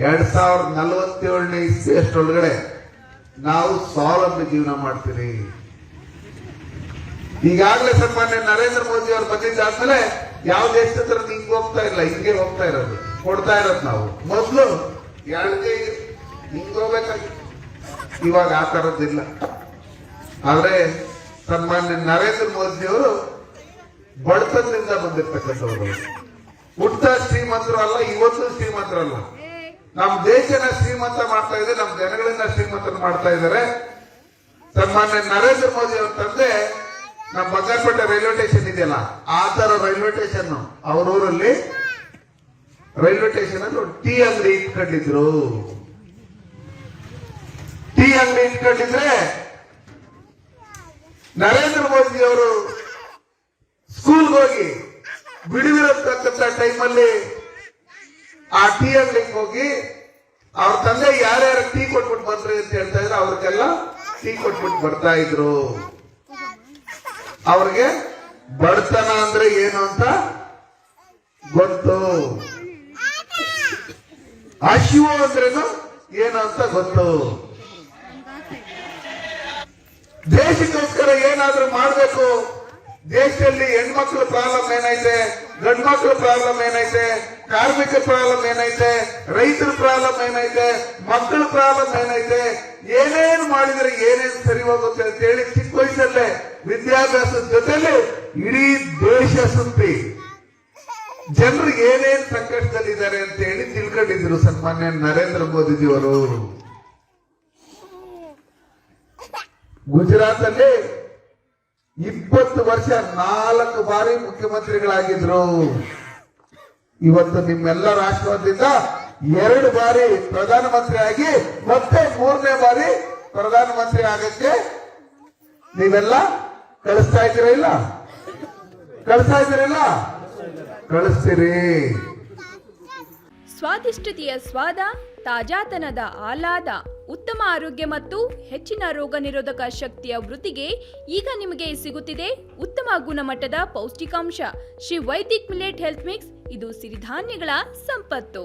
2047ನೇ ಇಸ್ವಿ ಅಷ್ಟರೊಳಗಡೆ ನಾವು ಸ್ವಾವಲಂಬಿ ಜೀವನ ಮಾಡ್ತೀರಿ. ಈಗಾಗಲೇ ಸನ್ಮಾನ್ಯ ನರೇಂದ್ರ ಮೋದಿ ಅವರು ಬಂದಿದ್ದಾದ್ಮೇಲೆ ಯಾವ ದೇಶದ ಹತ್ರ ಹಿಂಗ್ ಹೋಗ್ತಾ ಇಲ್ಲ, ಹಿಂಗೆ ಹೋಗ್ತಾ ಇರೋದು, ಕೊಡ್ತಾ ಇರೋದು. ನಾವು ಮೊದಲು ಎಡಗೈ ಹಿಂಗ್ ಹೋಗ್ಬೇಕಾಗಿತ್ತು, ಇವಾಗ ಆ ತರದ್ದಿಲ್ಲ. ಆದ್ರೆ ಸನ್ಮಾನ್ಯ ನರೇಂದ್ರ ಮೋದಿ ಅವರು ಬಡತನದಿಂದ ಬಂದಿರ್ತಕ್ಕಂಥವ್ರು, ಹುಟ್ಟ ಶ್ರೀಮಂತರು ಅಲ್ಲ, ಇವತ್ತು ಶ್ರೀಮಂತರಲ್ಲ. ನಮ್ಮ ದೇಶನ ಶ್ರೀಮಂತ ಮಾಡ್ತಾ ಇದೆ, ನಮ್ಮ ಜನಗಳನ್ನ ಶ್ರೀಮಂತ ಮಾಡ್ತಾ ಇದ್ದಾರೆ. ಸನ್ಮಾನ್ಯ ನರೇಂದ್ರ ಮೋದಿ ಅವ್ರ ತಂದೆ ನಮ್ಮ ಬಂಗಾರಪೇಟೆ ರೈಲ್ವೆ ಸ್ಟೇಷನ್ ಇದೆಯಲ್ಲ, ಆ ತರ ರೈಲ್ವೆ ಸ್ಟೇಷನ್ ಅವರೂರಲ್ಲಿ ರೈಲ್ವೆ ಸ್ಟೇಷನ್ ಅಲ್ಲಿ ಟೀ ಅಂಗಡಿ ಇಟ್ಕೊಂಡಿದ್ರು. ಟೀ ಅಂಗಡಿ ಇಟ್ಕೊಂಡಿದ್ರೆ ನರೇಂದ್ರ ಮೋದಿ ಅವರು ಸ್ಕೂಲ್ಗೆ ಹೋಗಿ ಬಿಡುವಿರತಕ್ಕಂಥ ಟೈಮಲ್ಲಿ ಆ ಟೀ ಅಂಗಡಿಗೆ ಹೋಗಿ ಅವ್ರ ತಂದೆ ಯಾರ್ಯಾರು ಟೀ ಕೊಟ್ಬಿಟ್ಟು ಬಂದ್ರಿ ಅಂತ ಹೇಳ್ತಾ ಇದ್ರು, ಅವ್ರಿಗೆಲ್ಲ ಟೀ ಕೊಟ್ಬಿಟ್ಟು ಬರ್ತಾ ಇದ್ರು. ಅವ್ರಿಗೆ ಬಡತನ ಅಂದ್ರೆ ಏನು ಅಂತ ಗೊತ್ತು, ಹಸಿವು ಅಂದ್ರೇನು ಏನು ಅಂತ ಗೊತ್ತು. ದೇಶಕ್ಕೋಸ್ಕರ ಏನಾದ್ರೂ ಮಾಡ್ಬೇಕು, ದೇಶದಲ್ಲಿ ಹೆಣ್ಮಕ್ಳ ಪ್ರಾಬ್ಲಮ್ ಏನೈತೆ, ಗಂಡು ಮಕ್ಳ ಪ್ರಾಬ್ಲಮ್ ಏನೈತೆ, ಕಾರ್ಮಿಕ ಪ್ರಾಬ್ಲಮ್ ಏನೈತೆ, ರೈತರ ಪ್ರಾಬ್ಲಮ್ ಏನೈತೆ, ಮಕ್ಕಳ ಪ್ರಾಬ್ಲಮ್ ಏನೈತೆ, ಏನೇನು ಮಾಡಿದ್ರೆ ಏನೇನು ಸರಿ ಹೋಗುತ್ತೆ ಅಂತ ಹೇಳಿ ಚಿಕ್ಕ ವಯಸ್ಸಲ್ಲೇ ವಿದ್ಯಾಭ್ಯಾಸದ ಜೊತೆಲಿ ಇಡೀ ದೇಶ ಸುತ್ತಿ ಜನರು ಏನೇನು ಸಂಕಷ್ಟದಲ್ಲಿದ್ದಾರೆ ಅಂತ ಹೇಳಿ ತಿಳ್ಕೊಂಡಿದ್ರು ಸನ್ಮಾನ್ಯ ನರೇಂದ್ರ ಮೋದಿಜಿಯವರು. ಗುಜರಾತ್ ಅಲ್ಲಿ 20 ವರ್ಷ 4 ಬಾರಿ ಮುಖ್ಯಮಂತ್ರಿಗಳಾಗಿದ್ರು. ಇವತ್ತು ನಿಮ್ಮೆಲ್ಲರ ಆಶೀರ್ವಾದದಿಂದ 2 ಬಾರಿ ಪ್ರಧಾನಮಂತ್ರಿ ಆಗಿ ಮತ್ತೆ 3ನೇ ಬಾರಿ ಪ್ರಧಾನಮಂತ್ರಿ ಆಗಕ್ಕೆ ನೀವೆಲ್ಲ ಕಳಿಸ್ತಾ ಇದ್ದೀರಾ? ಇಲ್ಲ ಕಳಿಸ್ತಾ ಇದ್ದೀರಿಲ್ಲ? ಕಳಿಸ್ತೀರಿ. ಸ್ವಾದಿಷ್ಟತೆಯ ಸ್ವಾದ, ತಾಜಾತನದ ಆಹ್ಲಾದ, ಉತ್ತಮ ಆರೋಗ್ಯ ಮತ್ತು ಹೆಚ್ಚಿನ ರೋಗ ನಿರೋಧಕ ಶಕ್ತಿಯ ವೃದ್ಧಿಗೆ ಈಗ ನಿಮಗೆ ಸಿಗುತ್ತಿದೆ ಉತ್ತಮ ಗುಣಮಟ್ಟದ ಪೌಷ್ಟಿಕಾಂಶ Shri Vaidik millet health mix. ಇದು ಸಿರಿಧಾನ್ಯಗಳ ಸಂಪತ್ತು.